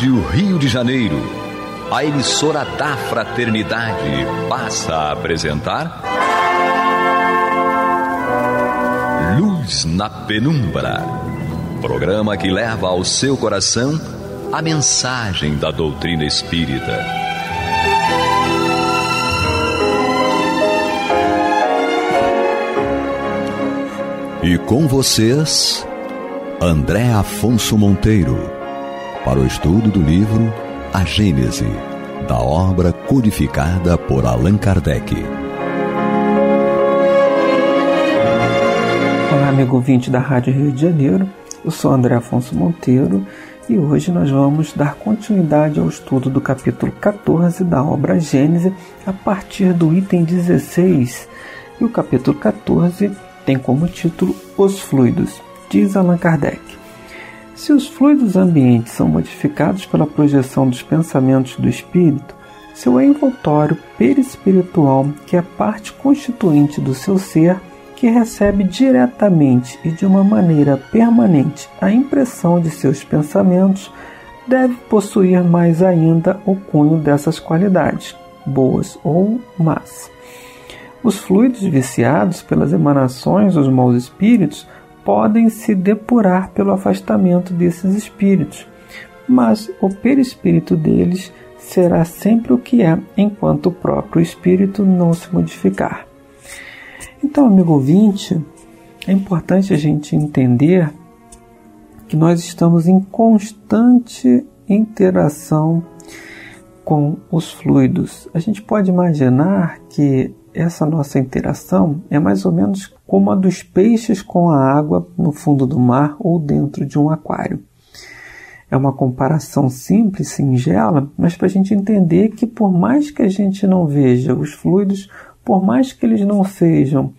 Rádio Rio de Janeiro, a emissora da Fraternidade, passa a apresentar Luz na Penumbra, programa que leva ao seu coração a mensagem da doutrina espírita. E com vocês, André Afonso Monteiro, para o estudo do livro A Gênese, da obra codificada por Allan Kardec. Olá, amigo ouvinte da Rádio Rio de Janeiro, eu sou André Afonso Monteiro e hoje nós vamos dar continuidade ao estudo do capítulo 14 da obra Gênese, a partir do item 16. E o capítulo 14 tem como título Os Fluidos. Diz Allan Kardec: se os fluidos ambientes são modificados pela projeção dos pensamentos do espírito, seu envoltório perispiritual, que é parte constituinte do seu ser, que recebe diretamente e de uma maneira permanente a impressão de seus pensamentos, deve possuir mais ainda o cunho dessas qualidades, boas ou más. Os fluidos viciados pelas emanações dos maus espíritos podem se depurar pelo afastamento desses espíritos, mas o perispírito deles será sempre o que é, enquanto o próprio espírito não se modificar. Então, amigo ouvinte, é importante a gente entender que nós estamos em constante interação com os fluidos. A gente pode imaginar que essa nossa interação é mais ou menos como a dos peixes com a água no fundo do mar ou dentro de um aquário. É uma comparação simples, singela, mas para a gente entender que por mais que a gente não veja os fluidos, por mais que eles não sejam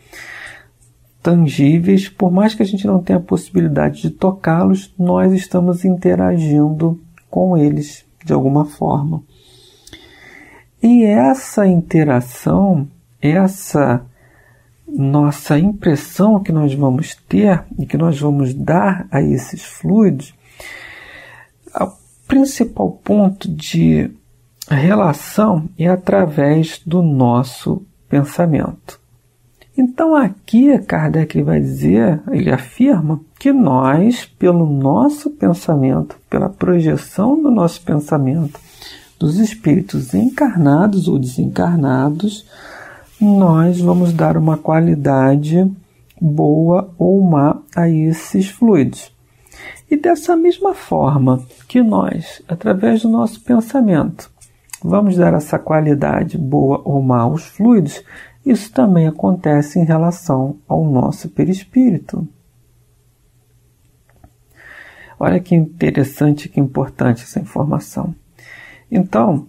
tangíveis, por mais que a gente não tenha a possibilidade de tocá-los, nós estamos interagindo com eles de alguma forma. E essa interação, essa nossa impressão que nós vamos ter e que nós vamos dar a esses fluidos, o principal ponto de relação é através do nosso pensamento. Então aqui Kardec vai dizer, ele afirma que nós, pelo nosso pensamento, pela projeção do nosso pensamento, dos espíritos encarnados ou desencarnados, nós vamos dar uma qualidade boa ou má a esses fluidos. E dessa mesma forma que nós, através do nosso pensamento, vamos dar essa qualidade boa ou má aos fluidos, isso também acontece em relação ao nosso perispírito. Olha que interessante, que importante essa informação. Então,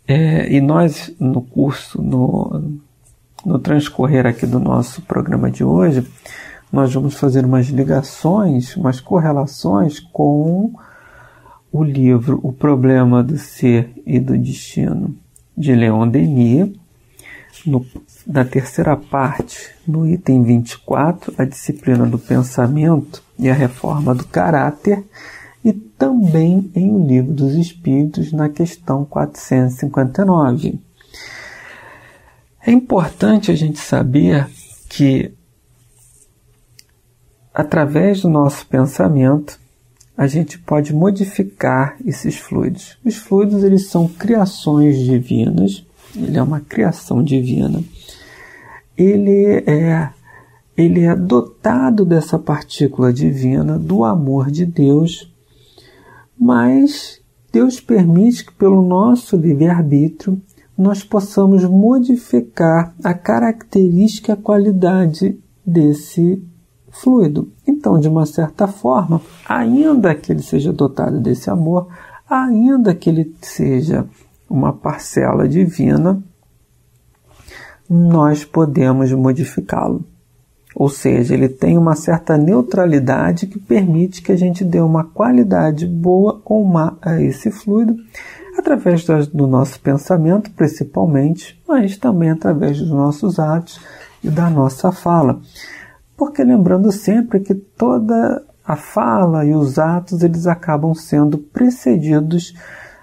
e nós no curso, no transcorrer aqui do nosso programa de hoje, nós vamos fazer umas ligações, umas correlações com o livro O Problema do Ser e do Destino, de Leon Denis, na terceira parte, no item 24, a disciplina do pensamento e a reforma do caráter, e também em O Livro dos Espíritos, na questão 459. É importante a gente saber que, através do nosso pensamento, a gente pode modificar esses fluidos. Os fluidos, eles são criações divinas, ele é uma criação divina. Ele é dotado dessa partícula divina, do amor de Deus, mas Deus permite que, pelo nosso livre-arbítrio, nós possamos modificar a característica e a qualidade desse fluido. Então, de uma certa forma, ainda que ele seja dotado desse amor, ainda que ele seja uma parcela divina, nós podemos modificá-lo. Ou seja, ele tem uma certa neutralidade que permite que a gente dê uma qualidade boa ou má a esse fluido, através do nosso pensamento, principalmente, mas também através dos nossos atos e da nossa fala. Porque lembrando sempre que toda a fala e os atos eles acabam sendo precedidos,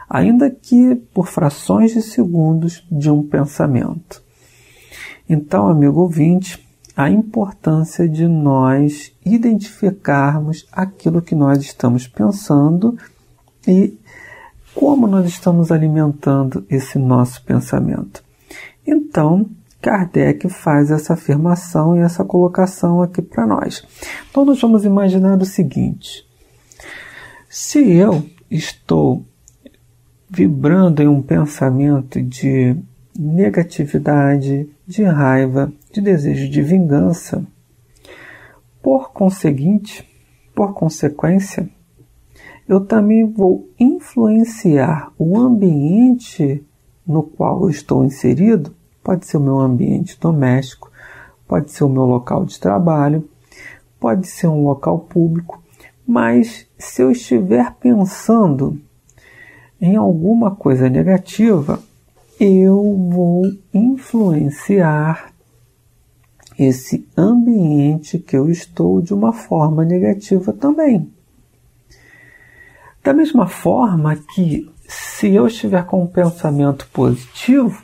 ainda que por frações de segundos, de um pensamento. Então, amigo ouvinte, a importância de nós identificarmos aquilo que nós estamos pensando e como nós estamos alimentando esse nosso pensamento. Então, Kardec faz essa afirmação e essa colocação aqui para nós. Então, nós vamos imaginar o seguinte: se eu estou vibrando em um pensamento de negatividade, de raiva, de desejo de vingança, por consequência, eu também vou influenciar o ambiente no qual eu estou inserido. Pode ser o meu ambiente doméstico, pode ser o meu local de trabalho, pode ser um local público, mas se eu estiver pensando em alguma coisa negativa, eu vou influenciar esse ambiente que eu estou de uma forma negativa também. Da mesma forma que, se eu estiver com um pensamento positivo,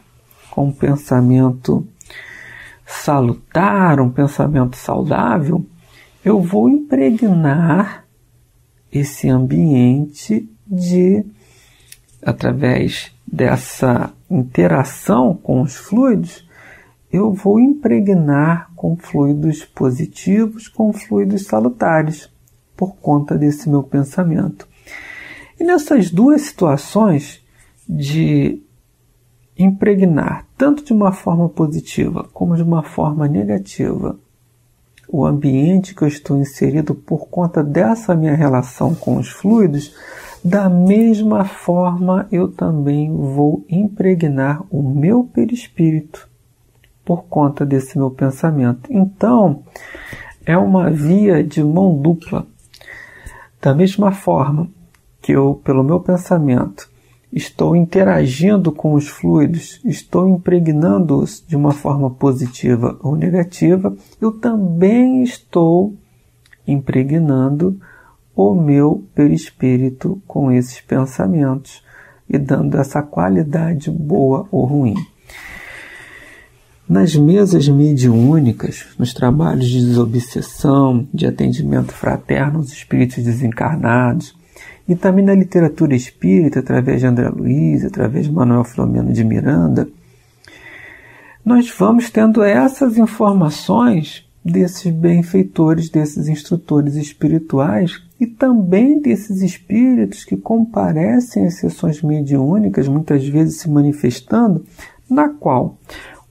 com um pensamento salutar, um pensamento saudável, eu vou impregnar esse ambiente através dessa interação com os fluidos, eu vou impregnar com fluidos positivos, com fluidos salutares, por conta desse meu pensamento. E nessas duas situações de impregnar, tanto de uma forma positiva como de uma forma negativa, o ambiente que eu estou inserido por conta dessa minha relação com os fluidos, da mesma forma eu também vou impregnar o meu perispírito por conta desse meu pensamento. Então, é uma via de mão dupla. Da mesma forma que eu, pelo meu pensamento, estou interagindo com os fluidos, estou impregnando-os de uma forma positiva ou negativa, eu também estou impregnando o meu perispírito com esses pensamentos e dando essa qualidade boa ou ruim. Nas mesas mediúnicas, nos trabalhos de desobsessão, de atendimento fraterno aos espíritos desencarnados, e também na literatura espírita, através de André Luiz, através de Manuel Filomeno de Miranda, nós vamos tendo essas informações desses benfeitores, desses instrutores espirituais e também desses espíritos que comparecem às sessões mediúnicas, muitas vezes se manifestando, na qual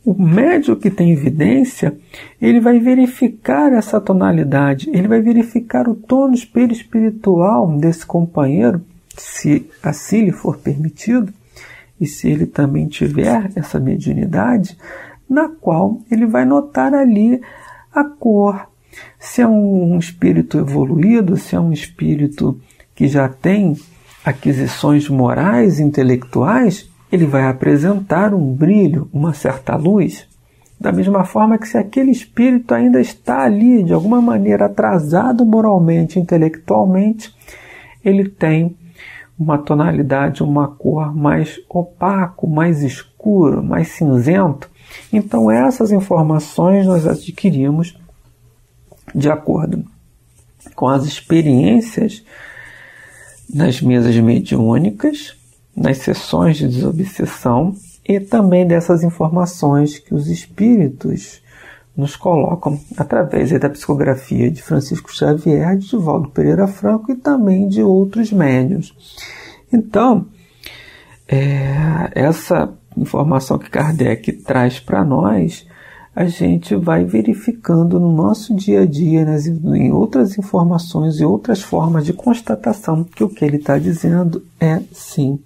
o médium que tem evidência, ele vai verificar essa tonalidade, ele vai verificar o tônus perispiritual desse companheiro, se assim lhe for permitido, e se ele também tiver essa mediunidade, na qual ele vai notar ali a cor, se é um espírito evoluído, se é um espírito que já tem aquisições morais e intelectuais, ele vai apresentar um brilho, uma certa luz. Da mesma forma que se aquele espírito ainda está ali, de alguma maneira atrasado moralmente, intelectualmente, ele tem uma tonalidade, uma cor mais opaco, mais escuro, mais cinzento. Então essas informações nós adquirimos de acordo com as experiências nas mesas mediúnicas, nas sessões de desobsessão e também dessas informações que os espíritos nos colocam através da psicografia de Francisco Xavier, de Divaldo Pereira Franco e também de outros médiuns. Então, essa informação que Kardec traz para nós, a gente vai verificando no nosso dia a dia, em outras informações e outras formas de constatação que o que ele está dizendo é, sim,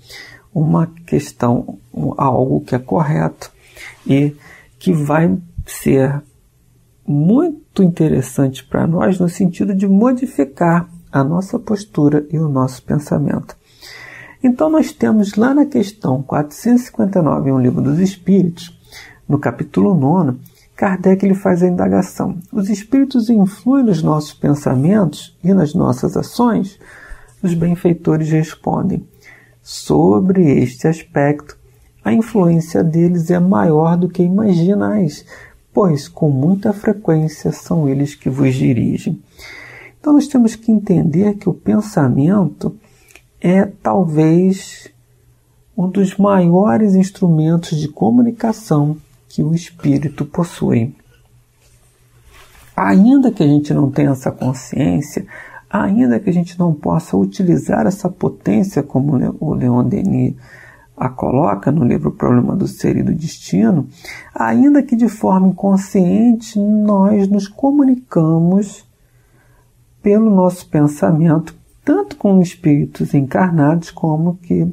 uma questão, algo que é correto e que vai ser muito interessante para nós no sentido de modificar a nossa postura e o nosso pensamento. Então nós temos lá na questão 459, em O Livro dos Espíritos, no capítulo 9, Kardec ele faz a indagação. Os espíritos influem nos nossos pensamentos e nas nossas ações? Os benfeitores respondem: sobre este aspecto, a influência deles é maior do que imaginais, pois com muita frequência são eles que vos dirigem. Então nós temos que entender que o pensamento é talvez um dos maiores instrumentos de comunicação que o espírito possui. Ainda que a gente não tenha essa consciência, ainda que a gente não possa utilizar essa potência como o Leon Denis a coloca no livro O Problema do Ser e do Destino, ainda que de forma inconsciente nós nos comunicamos pelo nosso pensamento, tanto com espíritos encarnados como que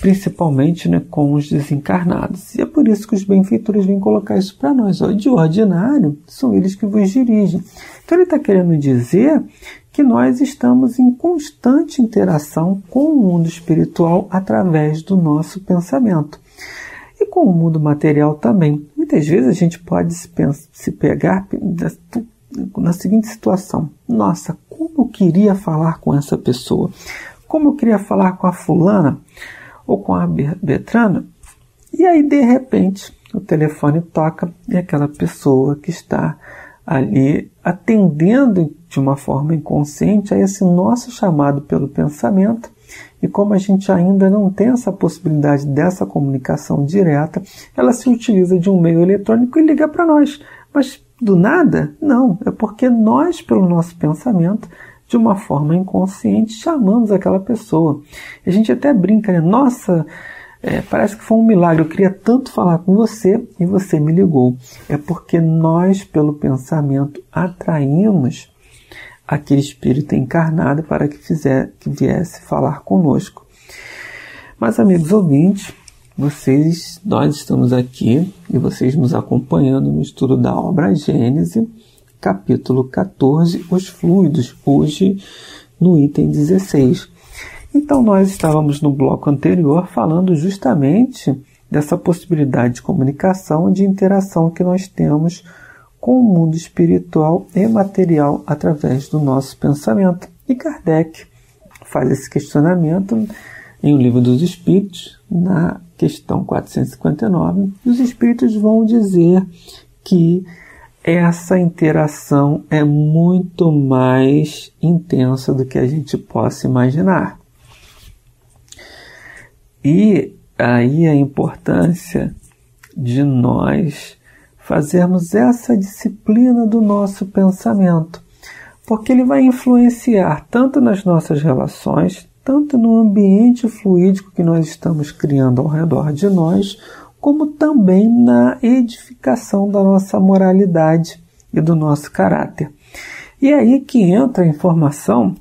principalmente, com os desencarnados. E é por isso que os benfeitores vêm colocar isso para nós. De ordinário, são eles que vos dirigem. Então ele está querendo dizer que nós estamos em constante interação com o mundo espiritual através do nosso pensamento. E com o mundo material também. Muitas vezes a gente pode se pegar na seguinte situação: nossa, como eu queria falar com essa pessoa? Como eu queria falar com a fulana ou com a Bertrana? E aí, de repente, o telefone toca e aquela pessoa que está ali atendendo de uma forma inconsciente a esse nosso chamado pelo pensamento, e como a gente ainda não tem essa possibilidade dessa comunicação direta, ela se utiliza de um meio eletrônico e liga para nós. Mas do nada? Não, é porque nós, pelo nosso pensamento, de uma forma inconsciente, chamamos aquela pessoa. A gente até brinca, né? Nossa, parece que foi um milagre, eu queria tanto falar com você e você me ligou. É porque nós, pelo pensamento, atraímos aquele espírito encarnado para que viesse falar conosco. Mas, amigos ouvintes, nós estamos aqui e vocês nos acompanhando no estudo da obra Gênese, capítulo 14, os fluidos, hoje no item 16. Então nós estávamos no bloco anterior falando justamente dessa possibilidade de comunicação e de interação que nós temos com o mundo espiritual e material através do nosso pensamento. E Kardec faz esse questionamento em O Livro dos Espíritos, na questão 459, e os espíritos vão dizer que essa interação é muito mais intensa do que a gente possa imaginar. E aí a importância de nós fazermos essa disciplina do nosso pensamento, porque ele vai influenciar tanto nas nossas relações, tanto no ambiente fluídico que nós estamos criando ao redor de nós, como também na edificação da nossa moralidade e do nosso caráter. E é aí que entra a informação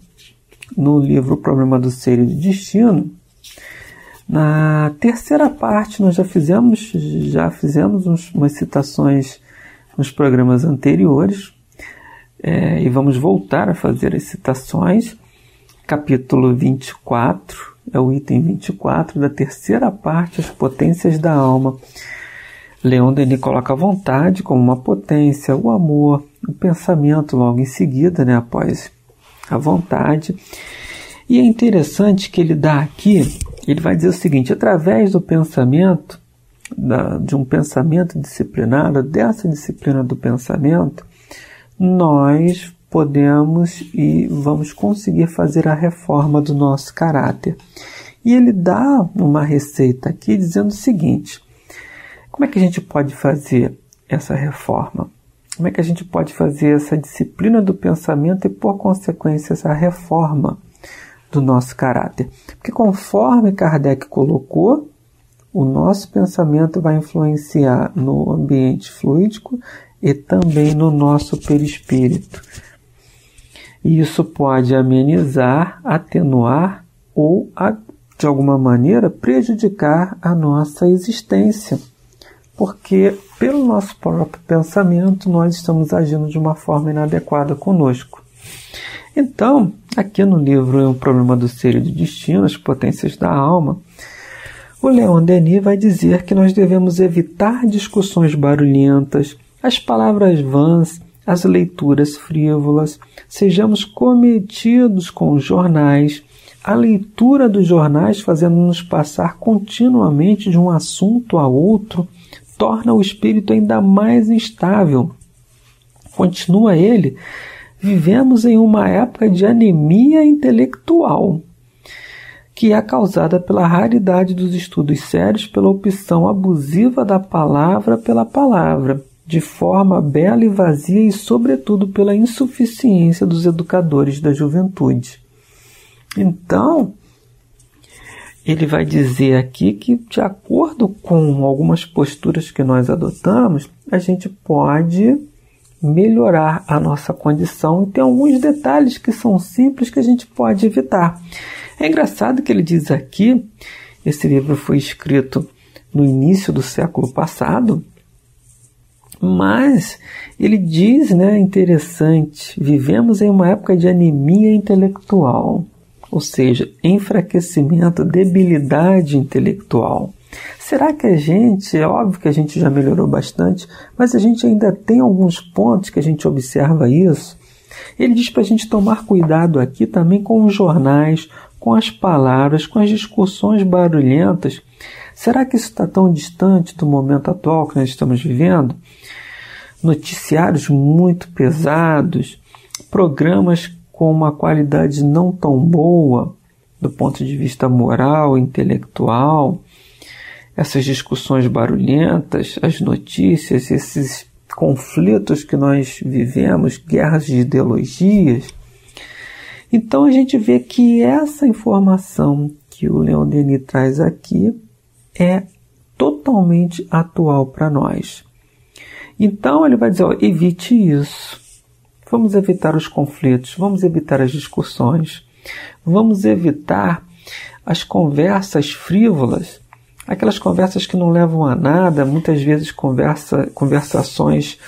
no livro O Problema do Ser e do Destino. Na terceira parte, nós já fizemos umas citações nos programas anteriores, e vamos voltar a fazer as citações. Capítulo 24, é o item 24 da terceira parte, as potências da alma. Leon Denis coloca a vontade como uma potência, o amor, o pensamento logo em seguida, após a vontade. E é interessante que ele dá aqui, ele vai dizer o seguinte: através do pensamento, de um pensamento disciplinado, dessa disciplina do pensamento, nós podemos e vamos conseguir fazer a reforma do nosso caráter. E ele dá uma receita aqui dizendo o seguinte: como é que a gente pode fazer essa reforma? Como é que a gente pode fazer essa disciplina do pensamento e, por consequência, essa reforma do nosso caráter? Porque conforme Kardec colocou, o nosso pensamento vai influenciar no ambiente fluídico e também no nosso perispírito. E isso pode amenizar, atenuar ou, de alguma maneira, prejudicar a nossa existência. Porque, pelo nosso próprio pensamento, nós estamos agindo de uma forma inadequada conosco. Então, aqui no livro O Problema do Ser e do Destino, as potências da alma, o Leon Denis vai dizer que nós devemos evitar discussões barulhentas, as palavras vãs, as leituras frívolas, sejamos cometidos com os jornais, a leitura dos jornais fazendo-nos passar continuamente de um assunto a outro, torna o espírito ainda mais instável. Continua ele, vivemos em uma época de anemia intelectual, que é causada pela raridade dos estudos sérios, pela opção abusiva da palavra pela palavra, de forma bela e vazia e, sobretudo, pela insuficiência dos educadores da juventude. Então, ele vai dizer aqui que, de acordo com algumas posturas que nós adotamos, a gente pode melhorar a nossa condição, e tem alguns detalhes que são simples que a gente pode evitar. É engraçado que ele diz aqui, esse livro foi escrito no início do século passado, mas ele diz, interessante, vivemos em uma época de anemia intelectual, ou seja, enfraquecimento, debilidade intelectual. Será que é óbvio que a gente já melhorou bastante, mas a gente ainda tem alguns pontos que a gente observa isso? Ele diz para a gente tomar cuidado aqui também com os jornais, com as palavras, com as discussões barulhentas. Será que isso está tão distante do momento atual que nós estamos vivendo? Noticiários muito pesados, programas com uma qualidade não tão boa do ponto de vista moral, intelectual, essas discussões barulhentas, as notícias, esses conflitos que nós vivemos, guerras de ideologias. Então a gente vê que essa informação que o Leon Denis traz aqui é totalmente atual para nós. Então ele vai dizer, evite isso. Vamos evitar os conflitos, vamos evitar as discussões, vamos evitar as conversas frívolas, aquelas conversas que não levam a nada, muitas vezes conversações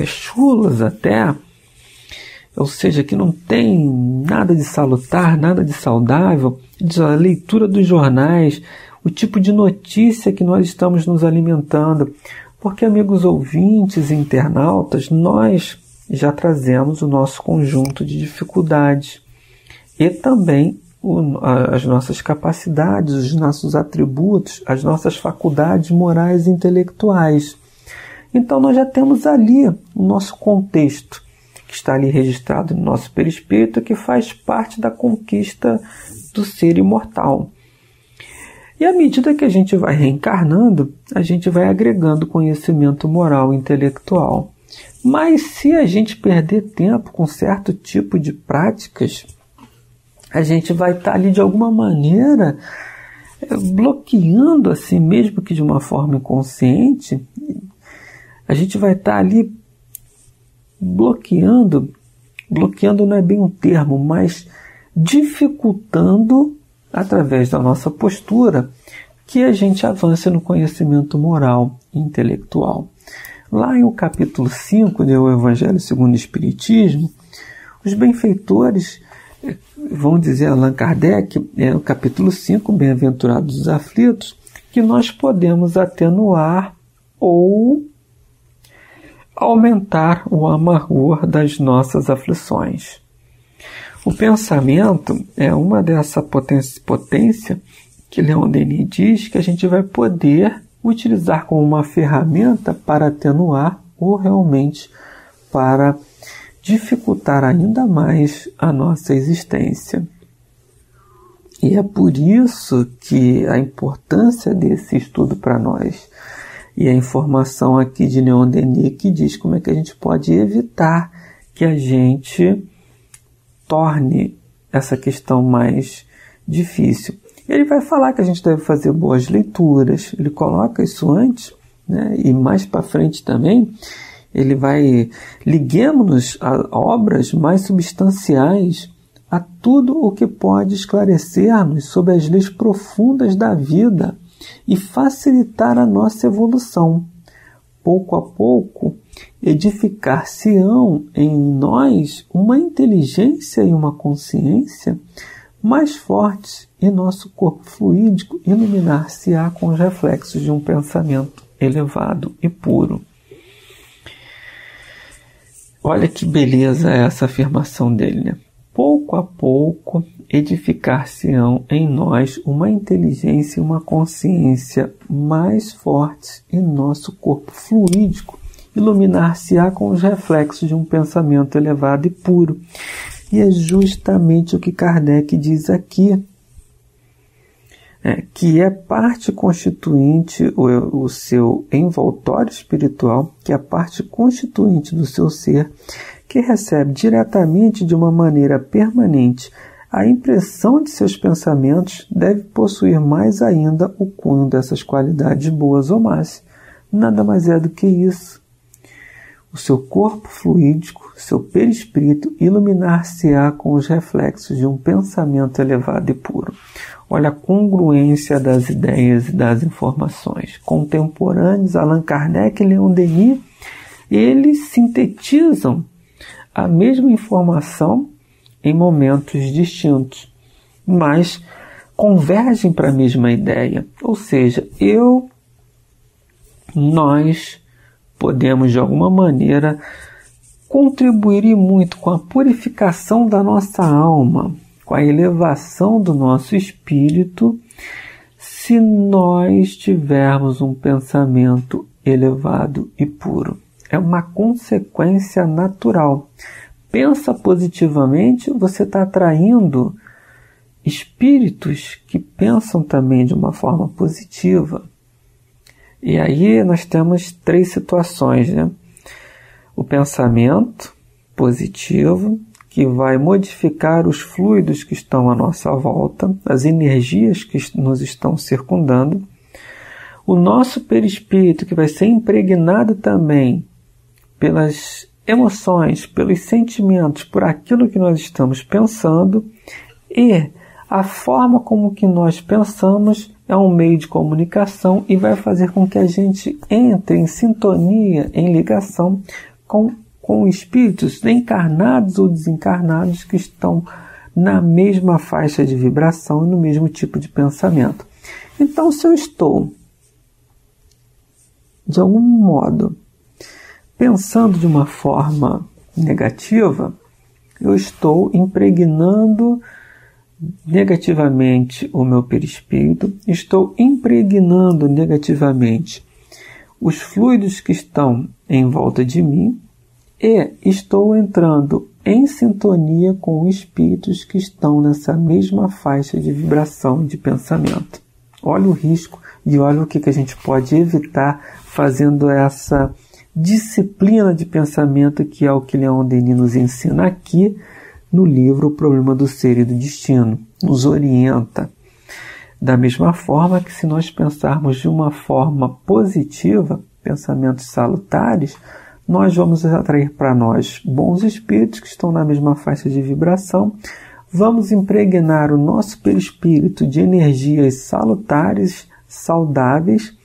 chulas até, ou seja, que não tem nada de salutar, nada de saudável, a leitura dos jornais, o tipo de notícia que nós estamos nos alimentando. Porque, amigos ouvintes e internautas, nós já trazemos o nosso conjunto de dificuldades e também as nossas capacidades, os nossos atributos, as nossas faculdades morais e intelectuais. Então nós já temos ali o nosso contexto, que está ali registrado no nosso perispírito, que faz parte da conquista do ser imortal. E à medida que a gente vai reencarnando, a gente vai agregando conhecimento moral e intelectual. Mas se a gente perder tempo com certo tipo de práticas, a gente vai estar ali de alguma maneira bloqueando, assim, mesmo que de uma forma inconsciente, a gente vai estar ali bloqueando não é bem um termo, mas dificultando, através da nossa postura, que a gente avance no conhecimento moral e intelectual. Lá em o capítulo 5 do Evangelho segundo o Espiritismo, os benfeitores vão dizer a Allan Kardec, no capítulo 5, Bem-aventurados os aflitos, que nós podemos atenuar ou aumentar o amargor das nossas aflições. O pensamento é uma dessa potência que Leon Denis diz que a gente vai poder utilizar como uma ferramenta para atenuar ou realmente para dificultar ainda mais a nossa existência. E é por isso que a importância desse estudo para nós e a informação aqui de Leon Denis que diz como é que a gente pode evitar que a gente torne essa questão mais difícil. Ele vai falar que a gente deve fazer boas leituras, ele coloca isso antes, e mais para frente também, ele vai, liguemos-nos a obras mais substanciais, a tudo o que pode esclarecer-nos sobre as leis profundas da vida e facilitar a nossa evolução. Pouco a pouco, edificar-se-ão em nós uma inteligência e uma consciência mais fortes, e nosso corpo fluídico iluminar-se-á com os reflexos de um pensamento elevado e puro. Olha que beleza essa afirmação dele, né? Pouco a pouco edificar-se-ão em nós uma inteligência e uma consciência mais fortes e nosso corpo fluídico iluminar-se-á com os reflexos de um pensamento elevado e puro. E é justamente o que Kardec diz aqui, que é parte constituinte, o seu envoltório espiritual, que é a parte constituinte do seu ser, que recebe diretamente de uma maneira permanente a impressão de seus pensamentos, deve possuir mais ainda o cunho dessas qualidades boas ou más. Nada mais é do que isso. O seu corpo fluídico, seu perispírito, iluminar-se-á com os reflexos de um pensamento elevado e puro. Olha a congruência das ideias e das informações. Contemporâneos, Allan Kardec e Leon Denis, eles sintetizam a mesma informação em momentos distintos, mas convergem para a mesma ideia. Ou seja, nós podemos de alguma maneira contribuir e muito com a purificação da nossa alma, com a elevação do nosso espírito, se nós tivermos um pensamento elevado e puro. É uma consequência natural. Pensa positivamente, você está atraindo espíritos que pensam também de uma forma positiva. E aí nós temos 3 situações, né? O pensamento positivo, que vai modificar os fluidos que estão à nossa volta, as energias que nos estão circundando. O nosso perispírito, que vai ser impregnado também pelas emoções, pelos sentimentos, por aquilo que nós estamos pensando. E a forma como que nós pensamos é um meio de comunicação e vai fazer com que a gente entre em sintonia, em ligação com espíritos encarnados ou desencarnados que estão na mesma faixa de vibração e no mesmo tipo de pensamento. Então, se eu estou, de algum modo, pensando de uma forma negativa, eu estou impregnando negativamente o meu perispírito, estou impregnando negativamente os fluidos que estão em volta de mim e estou entrando em sintonia com espíritos que estão nessa mesma faixa de vibração de pensamento. Olha o risco e olha o que a gente pode evitar fazendo essa disciplina de pensamento, que é o que Leon Denis nos ensina aqui no livro O Problema do Ser e do Destino. Nos orienta da mesma forma que, se nós pensarmos de uma forma positiva, pensamentos salutares, nós vamos atrair para nós bons espíritos que estão na mesma faixa de vibração, vamos impregnar o nosso perispírito de energias salutares, saudáveis,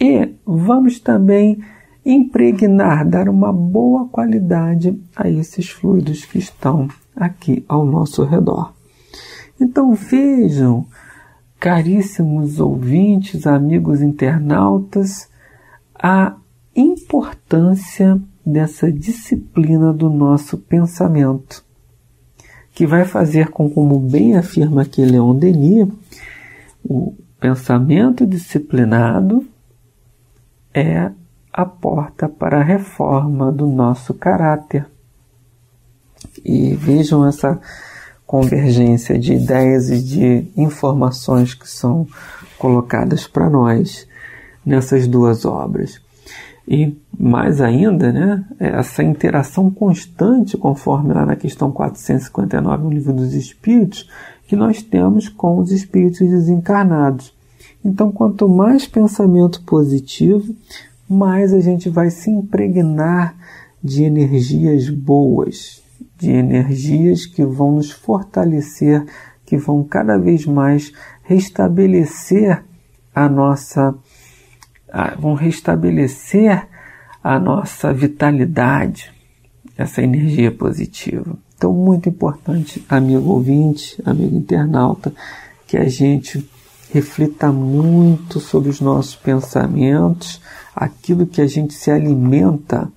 e vamos também impregnar, dar uma boa qualidade a esses fluidos que estão aqui ao nosso redor. Então vejam, caríssimos ouvintes, amigos internautas, a importância dessa disciplina do nosso pensamento, que vai fazer com, como bem afirma aqui Leon Denis, o pensamento disciplinado é a porta para a reforma do nosso caráter. E vejam essa convergência de ideias e de informações que são colocadas para nós nessas 2 obras. E mais ainda, né, essa interação constante, conforme lá na questão 459 no Livro dos Espíritos, que nós temos com os espíritos desencarnados. Então, quanto mais pensamento positivo, mais a gente vai se impregnar de energias boas, de energias que vão nos fortalecer, que vão cada vez mais restabelecer a nossa vitalidade, essa energia positiva. Então, muito importante, amigo ouvinte, amigo internauta, que a gente reflita muito sobre os nossos pensamentos, aquilo que a gente se alimenta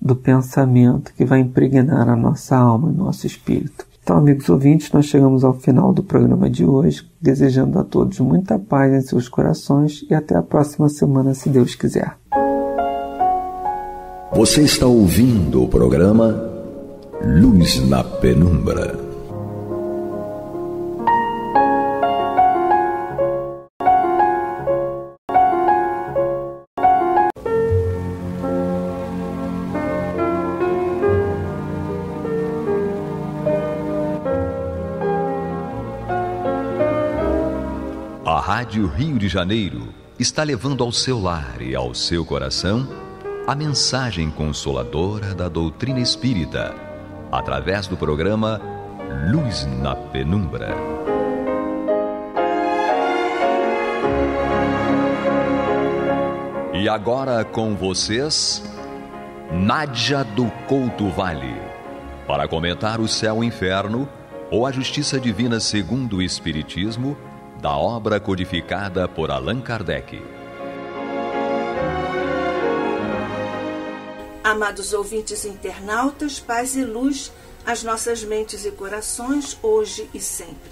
do pensamento que vai impregnar a nossa alma e nosso espírito. Então, amigos ouvintes, nós chegamos ao final do programa de hoje, desejando a todos muita paz em seus corações e até a próxima semana, se Deus quiser. Você está ouvindo o programa Luz na Penumbra. A Rádio Rio de Janeiro está levando ao seu lar e ao seu coração a mensagem consoladora da doutrina espírita, através do programa Luz na Penumbra. E agora com vocês, Nádia do Couto Vale, para comentar o céu e inferno ou a justiça divina segundo o Espiritismo, da obra codificada por Allan Kardec. Amados ouvintes internautas, paz e luz às nossas mentes e corações, hoje e sempre.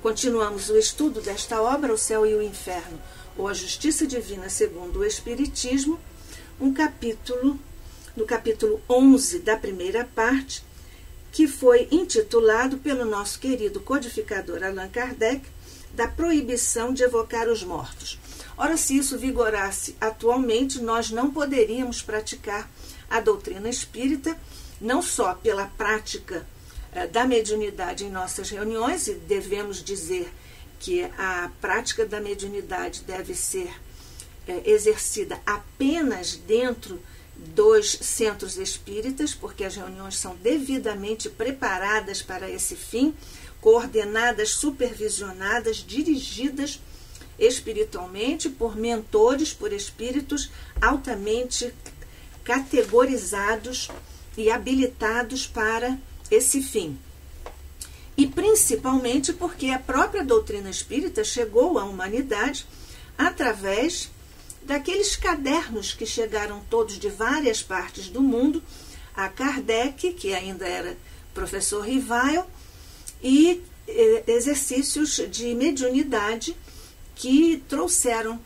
Continuamos o estudo desta obra, O Céu e o Inferno, ou a Justiça Divina segundo o Espiritismo, no capítulo 11 da primeira parte, que foi intitulado pelo nosso querido codificador Allan Kardec, da proibição de evocar os mortos. Ora, se isso vigorasse atualmente, nós não poderíamos praticar a doutrina espírita, não só pela prática da mediunidade em nossas reuniões, e devemos dizer que a prática da mediunidade deve ser exercida apenas dentro dos centros espíritas, porque as reuniões são devidamente preparadas para esse fim, coordenadas, supervisionadas, dirigidas espiritualmente por mentores, por espíritos altamente categorizados e habilitados para esse fim. E principalmente porque a própria doutrina espírita chegou à humanidade através daqueles cadernos que chegaram todos de várias partes do mundo a Kardec, que ainda era professor Rivail, e exercícios de mediunidade que trouxeram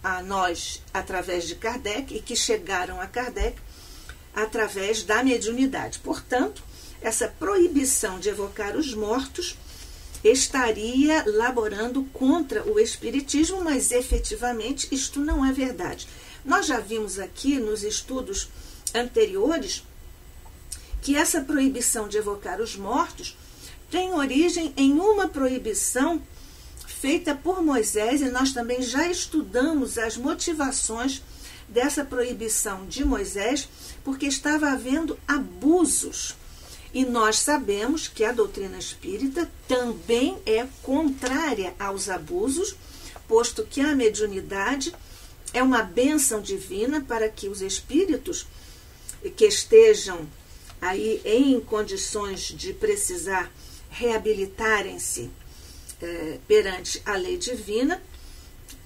a nós através de Kardec e que chegaram a Kardec através da mediunidade. Portanto, essa proibição de evocar os mortos estaria laborando contra o Espiritismo, mas efetivamente isto não é verdade. Nós já vimos aqui nos estudos anteriores que essa proibição de evocar os mortos tem origem em uma proibição feita por Moisés, e nós também já estudamos as motivações dessa proibição de Moisés, porque estava havendo abusos. E nós sabemos que a doutrina espírita também é contrária aos abusos, posto que a mediunidade é uma bênção divina para que os espíritos que estejam aí em condições de precisar reabilitarem-se perante a lei divina,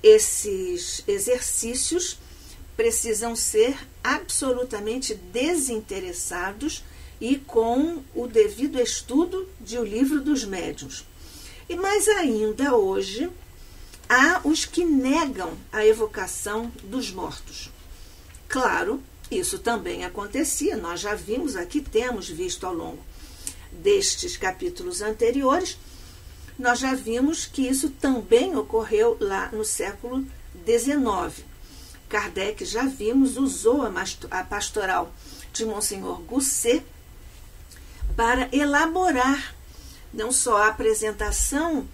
esses exercícios precisam ser absolutamente desinteressados e com o devido estudo de O Livro dos Médiuns. E mais ainda hoje, há os que negam a evocação dos mortos. Claro, isso também acontecia, nós já vimos aqui, temos visto ao longo destes capítulos anteriores, nós já vimos que isso também ocorreu lá no século XIX. Kardec, já vimos, usou a pastoral de Monsenhor Gusset para elaborar não só a apresentação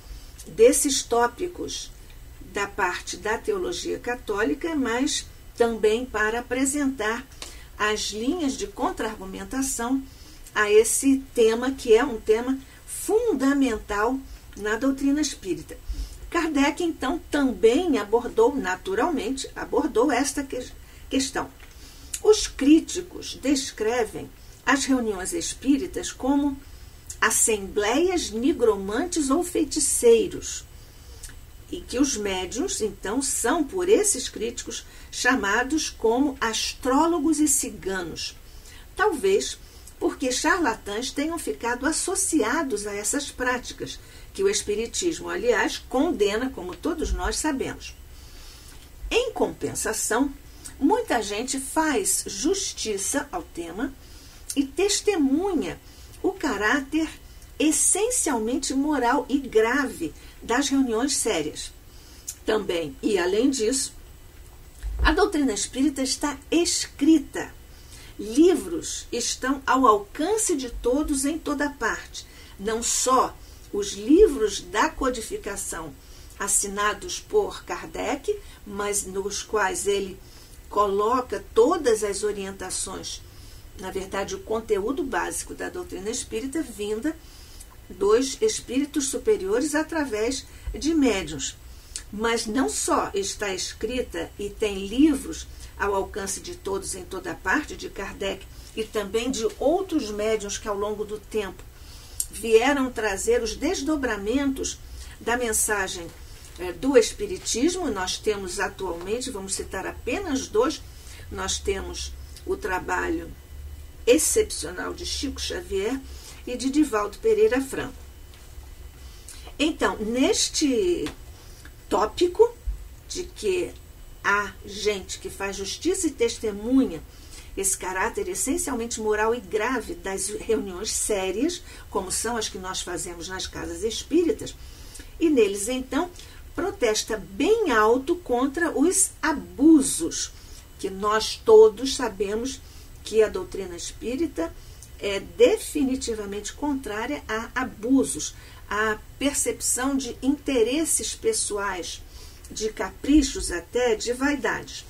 desses tópicos da parte da teologia católica, mas também para apresentar as linhas de contra-argumentação a esse tema, que é um tema fundamental na doutrina espírita. Kardec, então, também abordou, naturalmente, esta questão. Os críticos descrevem as reuniões espíritas como assembleias nigromantes ou feiticeiros, e que os médiuns, então, são, por esses críticos, chamados como astrólogos e ciganos. talvez porque charlatães tenham ficado associados a essas práticas, que o Espiritismo, aliás, condena, como todos nós sabemos. Em compensação, muita gente faz justiça ao tema e testemunha o caráter essencialmente moral e grave das reuniões sérias. Também, e além disso, a doutrina espírita está escrita. Livros estão ao alcance de todos em toda parte. Não só os livros da codificação assinados por Kardec, mas nos quais ele coloca todas as orientações, na verdade, o conteúdo básico da doutrina espírita vinda dos espíritos superiores através de médiuns. Mas não só está escrita e tem livros ao alcance de todos em toda parte, de Kardec e também de outros médiuns que ao longo do tempo vieram trazer os desdobramentos da mensagem do Espiritismo. Nós temos atualmente, vamos citar apenas dois, nós temos o trabalho excepcional de Chico Xavier e de Divaldo Pereira Franco. Então, neste tópico de que há gente que faz justiça e testemunha esse caráter essencialmente moral e grave das reuniões sérias, como são as que nós fazemos nas casas espíritas, e neles, então, protesta bem alto contra os abusos, que nós todos sabemos que a doutrina espírita é definitivamente contrária a abusos, a percepção de interesses pessoais, de caprichos até, de vaidades.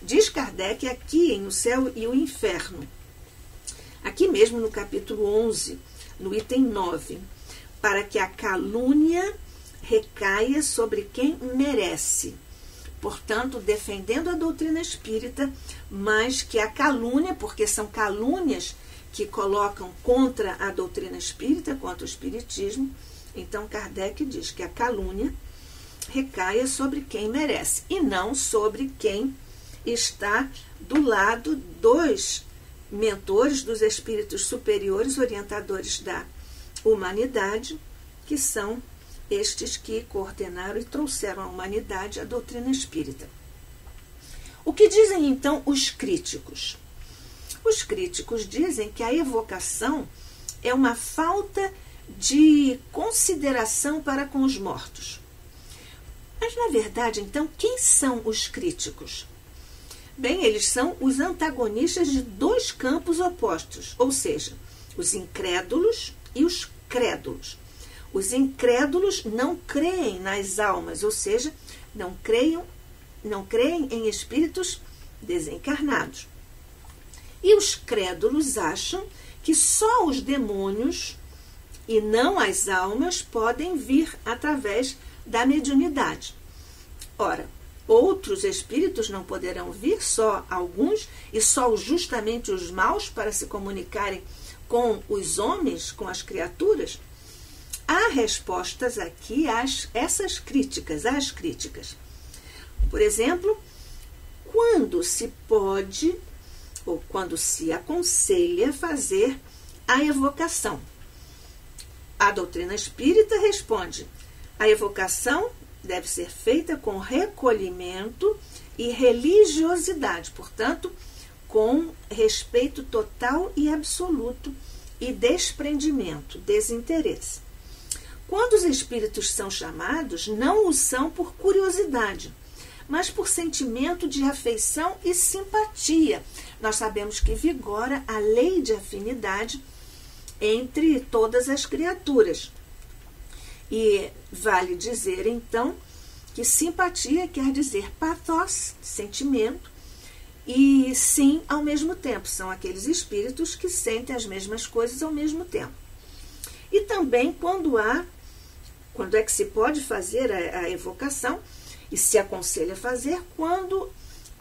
Diz Kardec aqui em O Céu e o Inferno, aqui mesmo no capítulo 11, no item 9, para que a calúnia recaia sobre quem merece. Portanto, defendendo a doutrina espírita, mas que a calúnia, porque são calúnias que colocam contra a doutrina espírita, contra o espiritismo, então Kardec diz que a calúnia recaia sobre quem merece e não sobre quem está do lado dos mentores, dos espíritos superiores, orientadores da humanidade, que são estes que coordenaram e trouxeram à humanidade a doutrina espírita. O que dizem então os críticos? Os críticos dizem que a evocação é uma falta de consideração para com os mortos. Mas, na verdade, então, quem são os críticos? Bem, eles são os antagonistas de dois campos opostos, ou seja, os incrédulos e os crédulos. Os incrédulos não creem nas almas, ou seja, não creem em espíritos desencarnados. E os crédulos acham que só os demônios e não as almas podem vir através da mediunidade. Ora, outros espíritos não poderão vir, só alguns, e só justamente os maus para se comunicarem com os homens, com as criaturas? Há respostas aqui às críticas. Por exemplo, quando se pode ou quando se aconselha fazer a evocação? A doutrina espírita responde: a evocação deve ser feita com recolhimento e religiosidade, portanto, com respeito total e absoluto e desprendimento, desinteresse. Quando os espíritos são chamados, não o são por curiosidade, mas por sentimento de afeição e simpatia. Nós sabemos que vigora a lei de afinidade entre todas as criaturas. E vale dizer, então, que simpatia quer dizer pathos, sentimento, e sim ao mesmo tempo. São aqueles espíritos que sentem as mesmas coisas ao mesmo tempo. E também quando é que se pode fazer a evocação, e se aconselha fazer, quando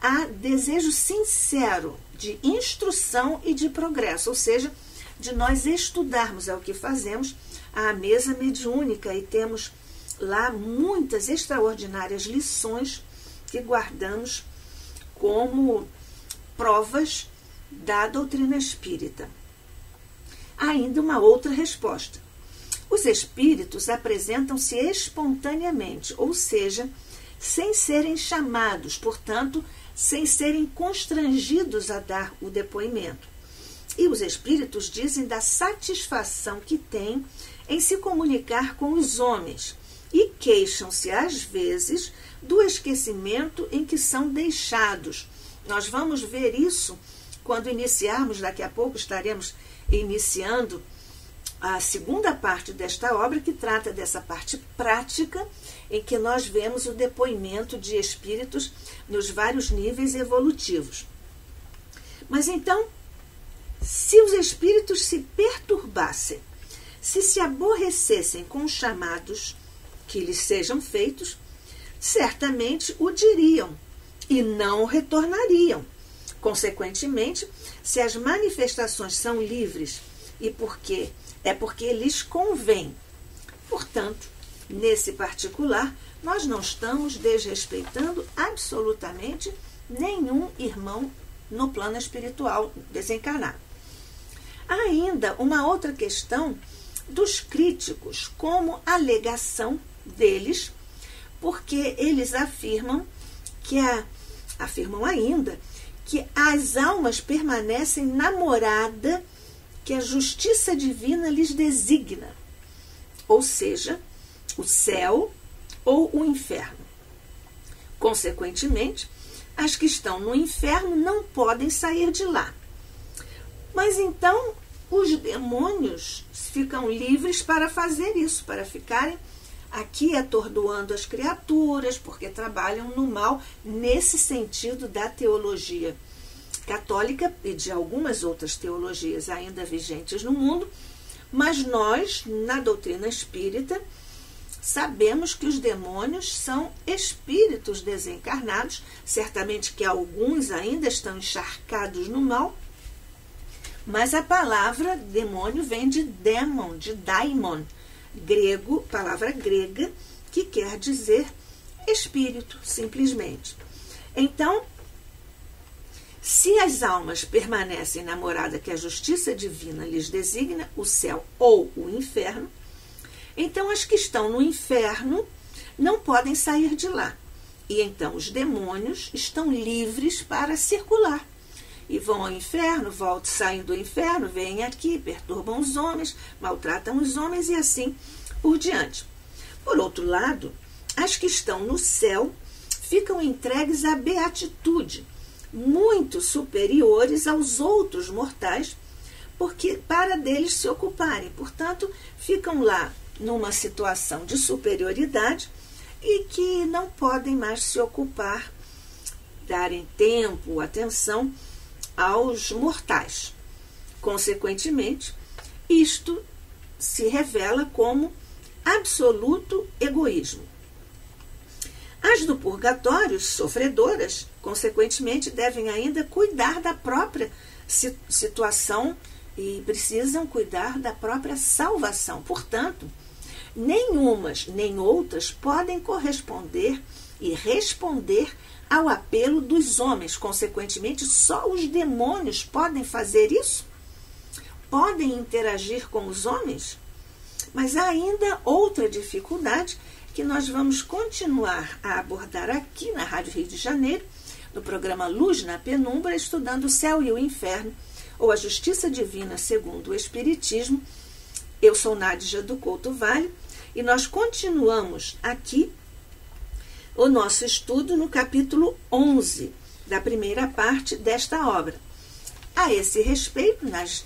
há desejo sincero de instrução e de progresso, ou seja, de nós estudarmos o que fazemos à mesa mediúnica, e temos lá muitas extraordinárias lições que guardamos como provas da doutrina espírita. Ainda uma outra resposta. Os espíritos apresentam-se espontaneamente, ou seja, sem serem chamados, portanto, sem serem constrangidos a dar o depoimento. E os espíritos dizem da satisfação que têm em se comunicar com os homens e queixam-se, às vezes, do esquecimento em que são deixados. Nós vamos ver isso quando iniciarmos, daqui a pouco estaremos iniciando a segunda parte desta obra, que trata dessa parte prática, em que nós vemos o depoimento de espíritos nos vários níveis evolutivos. Mas então, se os espíritos se perturbassem, se aborrecessem com os chamados que lhes sejam feitos, certamente o diriam e não retornariam. Consequentemente, se as manifestações são livres e porque lhes convém. Portanto, nesse particular, nós não estamos desrespeitando absolutamente nenhum irmão no plano espiritual desencarnado. Há ainda uma outra questão dos críticos, como alegação deles, porque eles afirmam ainda que as almas permanecem na morada que a justiça divina lhes designa, ou seja, o céu ou o inferno. Consequentemente, as que estão no inferno não podem sair de lá. Mas então os demônios ficam livres para fazer isso, para ficarem aqui atordoando as criaturas, porque trabalham no mal, nesse sentido da teologia católica e de algumas outras teologias ainda vigentes no mundo. Mas nós, na doutrina espírita, sabemos que os demônios são espíritos desencarnados, certamente que alguns ainda estão encharcados no mal, mas a palavra demônio vem de démon, de daimon, grego, palavra grega, que quer dizer espírito, simplesmente. Então, se as almas permanecem na morada que a justiça divina lhes designa, o céu ou o inferno, então as que estão no inferno não podem sair de lá. E então os demônios estão livres para circular. E vão ao inferno, saem do inferno, vêm aqui, perturbam os homens, maltratam os homens e assim por diante. Por outro lado, as que estão no céu ficam entregues à beatitude, muito superiores aos outros mortais, porque para deles se ocuparem. Portanto, ficam lá numa situação de superioridade e que não podem mais se ocupar, darem tempo, atenção aos mortais. Consequentemente, isto se revela como absoluto egoísmo. As do purgatório, sofredoras, consequentemente, devem ainda cuidar da própria situação e precisam cuidar da própria salvação. Portanto, nem umas nem outras podem corresponder e responder ao apelo dos homens. Consequentemente, só os demônios podem fazer isso? Podem interagir com os homens? Mas há ainda outra dificuldade que nós vamos continuar a abordar aqui na Rádio Rio de Janeiro, no programa Luz na Penumbra, estudando o céu e o inferno, ou a justiça divina segundo o Espiritismo. Eu sou Nádia do Couto Vale e nós continuamos aqui o nosso estudo no capítulo 11 da primeira parte desta obra. A esse respeito, nas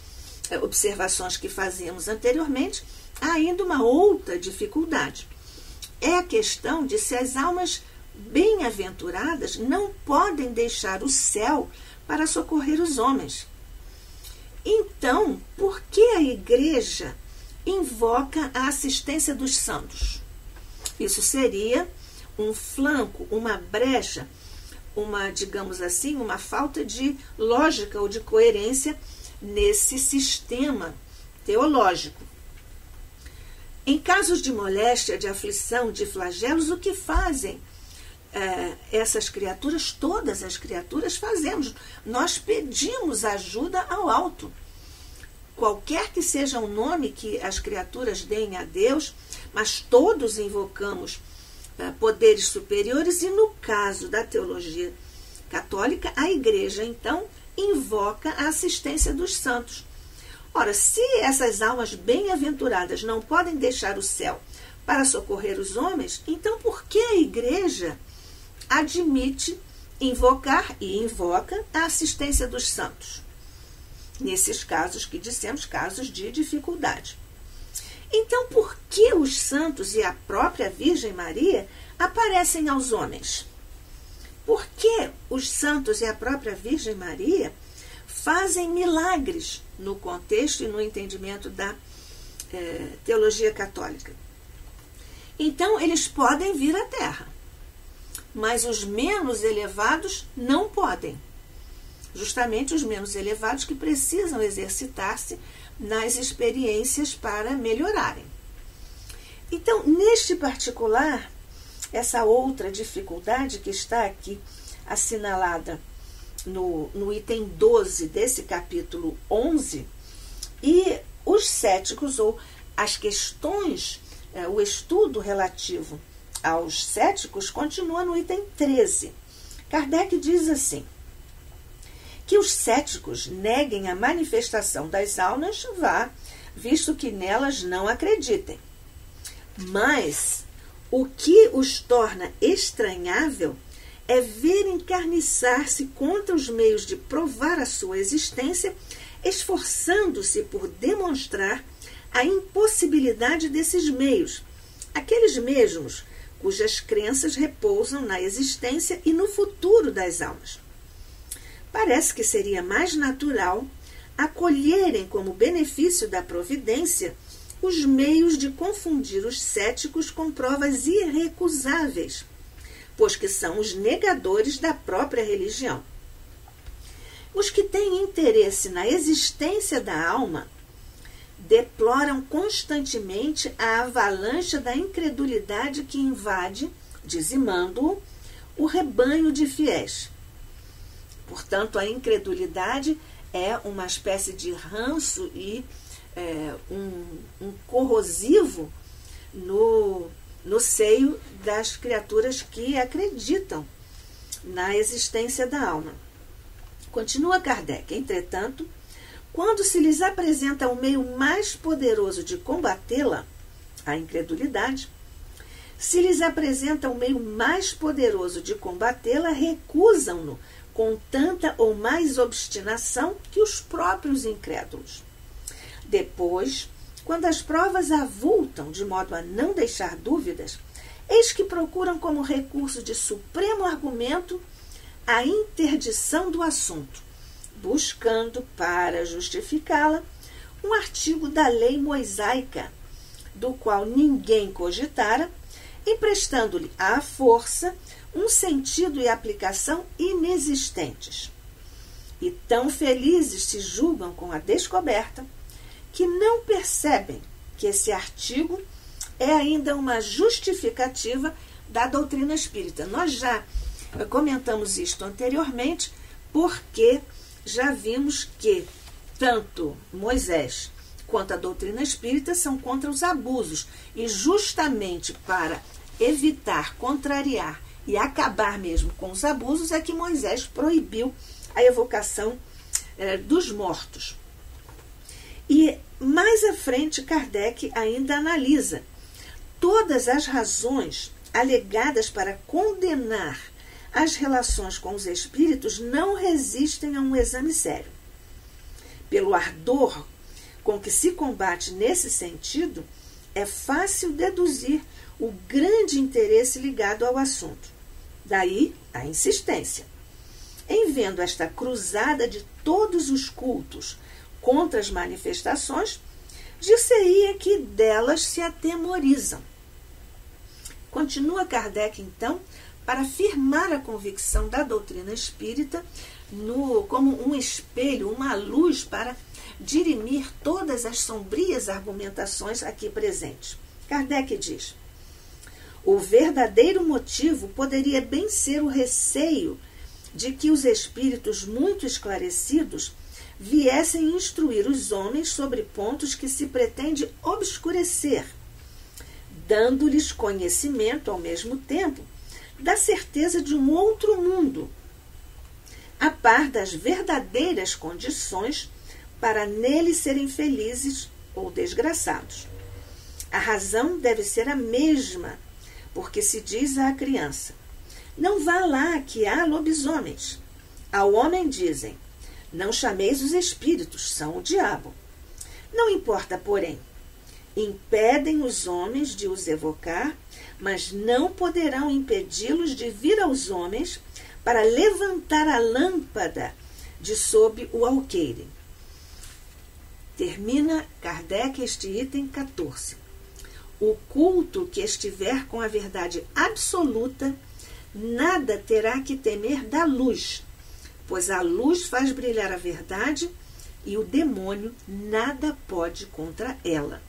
observações que fazíamos anteriormente, há ainda uma outra dificuldade. É a questão de se as almas bem-aventuradas não podem deixar o céu para socorrer os homens. Então, por que a Igreja invoca a assistência dos santos? Isso seria um flanco, uma brecha, digamos assim, uma falta de lógica ou de coerência nesse sistema teológico. Em casos de moléstia, de aflição, de flagelos, o que fazem essas criaturas, todas as criaturas, fazemos. Nós pedimos ajuda ao alto. Qualquer que seja o nome que as criaturas deem a Deus, mas todos invocamos poderes superiores, e no caso da teologia católica, a Igreja, então, invoca a assistência dos santos. Ora, se essas almas bem-aventuradas não podem deixar o céu para socorrer os homens, então por que a Igreja admite invocar e invoca a assistência dos santos? Nesses casos que dissemos, casos de dificuldade. Então, por que os santos e a própria Virgem Maria aparecem aos homens? Por que os santos e a própria Virgem Maria fazem milagres no contexto e no entendimento da teologia católica? Então, eles podem vir à Terra, mas os menos elevados não podem. Justamente os menos elevados que precisam exercitar-se nas experiências para melhorarem. Então, neste particular, essa outra dificuldade que está aqui assinalada no item 12 desse capítulo 11, e os céticos, ou as questões, o estudo relativo aos céticos, continua no item 13. Kardec diz assim: que os céticos neguem a manifestação das almas, visto que nelas não acreditem. Mas o que os torna estranhável é ver encarniçar-se contra os meios de provar a sua existência, esforçando-se por demonstrar a impossibilidade desses meios, aqueles mesmos cujas crenças repousam na existência e no futuro das almas. Parece que seria mais natural acolherem como benefício da providência os meios de confundir os céticos com provas irrecusáveis, pois que são os negadores da própria religião. Os que têm interesse na existência da alma deploram constantemente a avalanche da incredulidade que invade, dizimando-o, o rebanho de fiéis. Portanto, a incredulidade é uma espécie de ranço e um corrosivo no seio das criaturas que acreditam na existência da alma. Continua Kardec: entretanto, quando se lhes apresenta o meio mais poderoso de combatê-la, a incredulidade, se lhes apresenta o meio mais poderoso de combatê-la, recusam-no com tanta ou mais obstinação que os próprios incrédulos. Depois, quando as provas avultam de modo a não deixar dúvidas, eis que procuram como recurso de supremo argumento a interdição do assunto, buscando, para justificá-la, um artigo da lei mosaica, do qual ninguém cogitara, emprestando-lhe à força um sentido e aplicação inexistentes. E tão felizes se julgam com a descoberta, que não percebem que esse artigo é ainda uma justificativa da doutrina espírita. Nós já comentamos isto anteriormente, porque já vimos que tanto Moisés quanto a doutrina espírita são contra os abusos, e justamente para evitar, contrariar e acabar mesmo com os abusos é que Moisés proibiu a evocação dos mortos. E mais à frente, Kardec ainda analisa todas as razões alegadas para condenar as relações com os espíritos não resistem a um exame sério. Pelo ardor com que se combate nesse sentido, é fácil deduzir o grande interesse ligado ao assunto. Daí a insistência. Em vendo esta cruzada de todos os cultos contra as manifestações, dir-se-ia que delas se atemorizam. Continua Kardec, então, para afirmar a convicção da doutrina espírita como um espelho, uma luz para dirimir todas as sombrias argumentações aqui presentes. Kardec diz: O verdadeiro motivo poderia bem ser o receio de que os espíritos muito esclarecidos viessem instruir os homens sobre pontos que se pretende obscurecer, dando-lhes conhecimento ao mesmo tempo da certeza de um outro mundo, a par das verdadeiras condições para nele serem felizes ou desgraçados. A razão deve ser a mesma, porque se diz à criança: não vá lá que há lobisomens. Ao homem dizem: não chameis os espíritos, são o diabo. Não importa, porém, impedem os homens de os evocar, mas não poderão impedi-los de vir aos homens para levantar a lâmpada de sob o alqueire. Termina Kardec este item 14. O culto que estiver com a verdade absoluta nada terá que temer da luz, pois a luz faz brilhar a verdade e o demônio nada pode contra ela.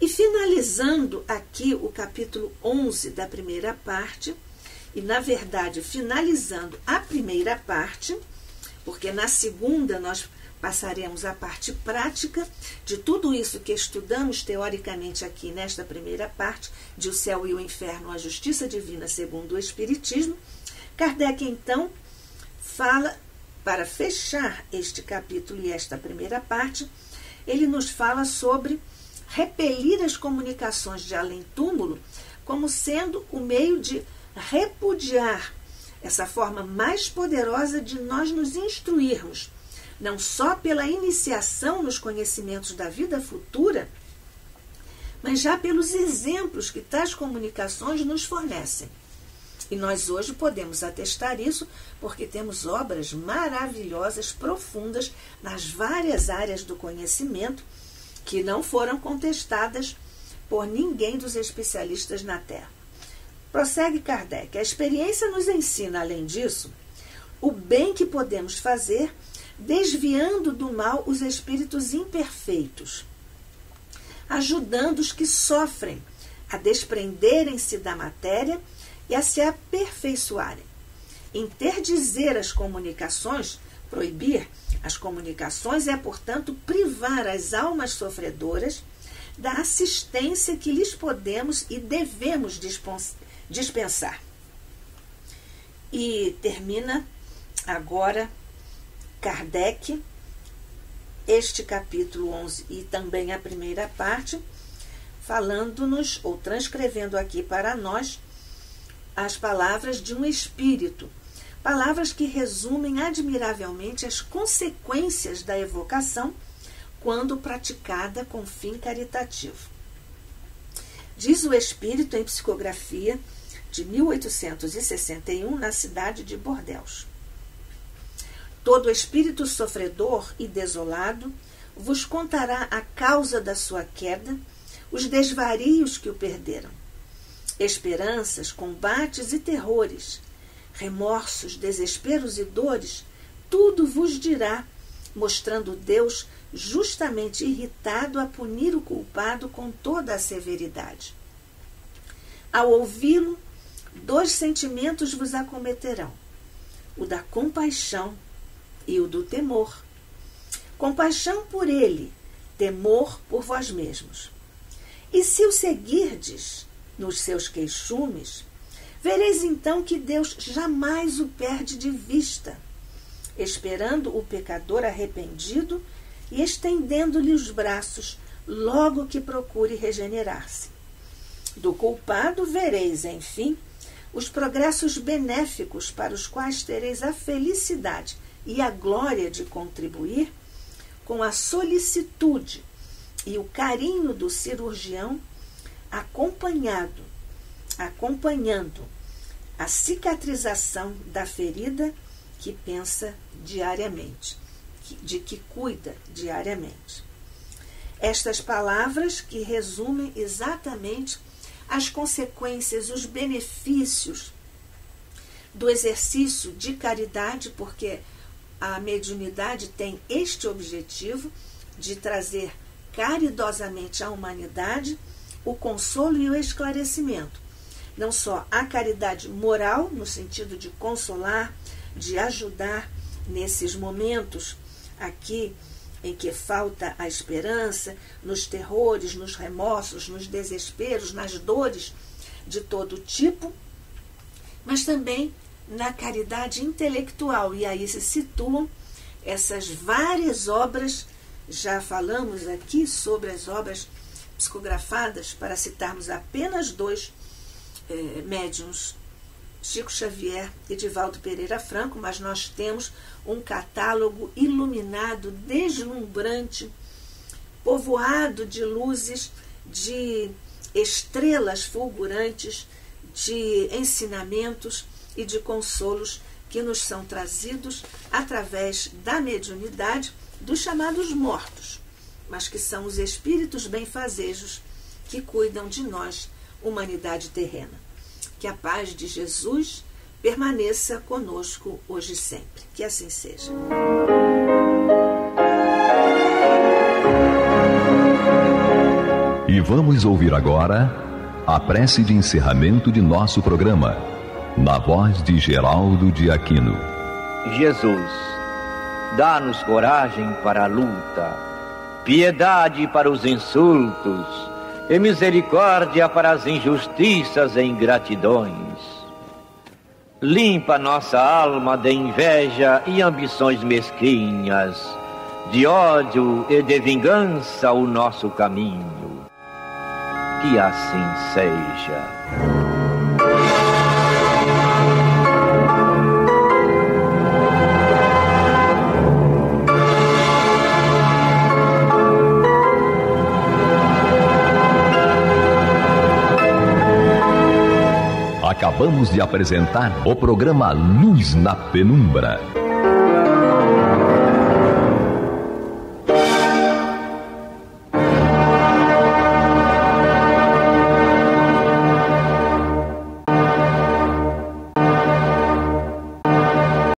E finalizando aqui o capítulo 11 da primeira parte, e na verdade finalizando a primeira parte, porque na segunda nós passaremos a parte prática de tudo isso que estudamos teoricamente aqui nesta primeira parte, de O Céu e o Inferno, a Justiça Divina segundo o Espiritismo. Kardec, então, fala, para fechar este capítulo e esta primeira parte, ele nos fala sobre repelir as comunicações de além-túmulo como sendo o meio de repudiar essa forma mais poderosa de nós nos instruirmos, não só pela iniciação nos conhecimentos da vida futura, mas já pelos exemplos que tais comunicações nos fornecem. E nós hoje podemos atestar isso porque temos obras maravilhosas, profundas, nas várias áreas do conhecimento, que não foram contestadas por ninguém dos especialistas na Terra. Prossegue Kardec. A experiência nos ensina, além disso, o bem que podemos fazer desviando do mal os espíritos imperfeitos, ajudando os que sofrem a desprenderem-se da matéria e a se aperfeiçoarem. Interdizer as comunicações, proibir as comunicações é, portanto, privar as almas sofredoras da assistência que lhes podemos e devemos dispensar. E termina agora Kardec este capítulo 11 e também a primeira parte, falando-nos ou transcrevendo aqui para nós as palavras de um espírito, palavras que resumem admiravelmente as consequências da evocação quando praticada com fim caritativo. Diz o espírito em psicografia de 1861 na cidade de Bordeaux: todo espírito sofredor e desolado vos contará a causa da sua queda, os desvarios que o perderam, esperanças, combates e terrores, remorsos, desesperos e dores, tudo vos dirá, mostrando Deus justamente irritado a punir o culpado com toda a severidade. Ao ouvi-lo, 2 sentimentos vos acometerão: o da compaixão e o do temor. Compaixão por ele, temor por vós mesmos. E se o seguirdes nos seus queixumes, vereis então que Deus jamais o perde de vista, esperando o pecador arrependido e estendendo-lhe os braços logo que procure regenerar-se. Do culpado vereis, enfim, os progressos benéficos para os quais tereis a felicidade e a glória de contribuir com a solicitude e o carinho do cirurgião, acompanhando a cicatrização da ferida que pensa diariamente, de que cuida diariamente. Estas palavras que resumem exatamente as consequências, os benefícios do exercício de caridade, porque a mediunidade tem este objetivo de trazer caridosamente à humanidade o consolo e o esclarecimento. Não só a caridade moral, no sentido de consolar, de ajudar nesses momentos aqui em que falta a esperança, nos terrores, nos remorsos, nos desesperos, nas dores de todo tipo, mas também na caridade intelectual. E aí se situam essas várias obras. Já falamos aqui sobre as obras psicografadas, para citarmos apenas dois médiuns, Chico Xavier e Divaldo Pereira Franco, mas nós temos um catálogo iluminado, deslumbrante, povoado de luzes, de estrelas fulgurantes, de ensinamentos e de consolos que nos são trazidos através da mediunidade dos chamados mortos, mas que são os espíritos benfazejos que cuidam de nós, humanidade terrena. Que a paz de Jesus permaneça conosco hoje e sempre. Que assim seja. E vamos ouvir agora a prece de encerramento de nosso programa, na voz de Geraldo de Aquino. Jesus, dá-nos coragem para a luta, piedade para os insultos e misericórdia para as injustiças e ingratidões. Limpa nossa alma de inveja e ambições mesquinhas, de ódio e de vingança o nosso caminho. Que assim seja. Acabamos de apresentar o programa Luz na Penumbra.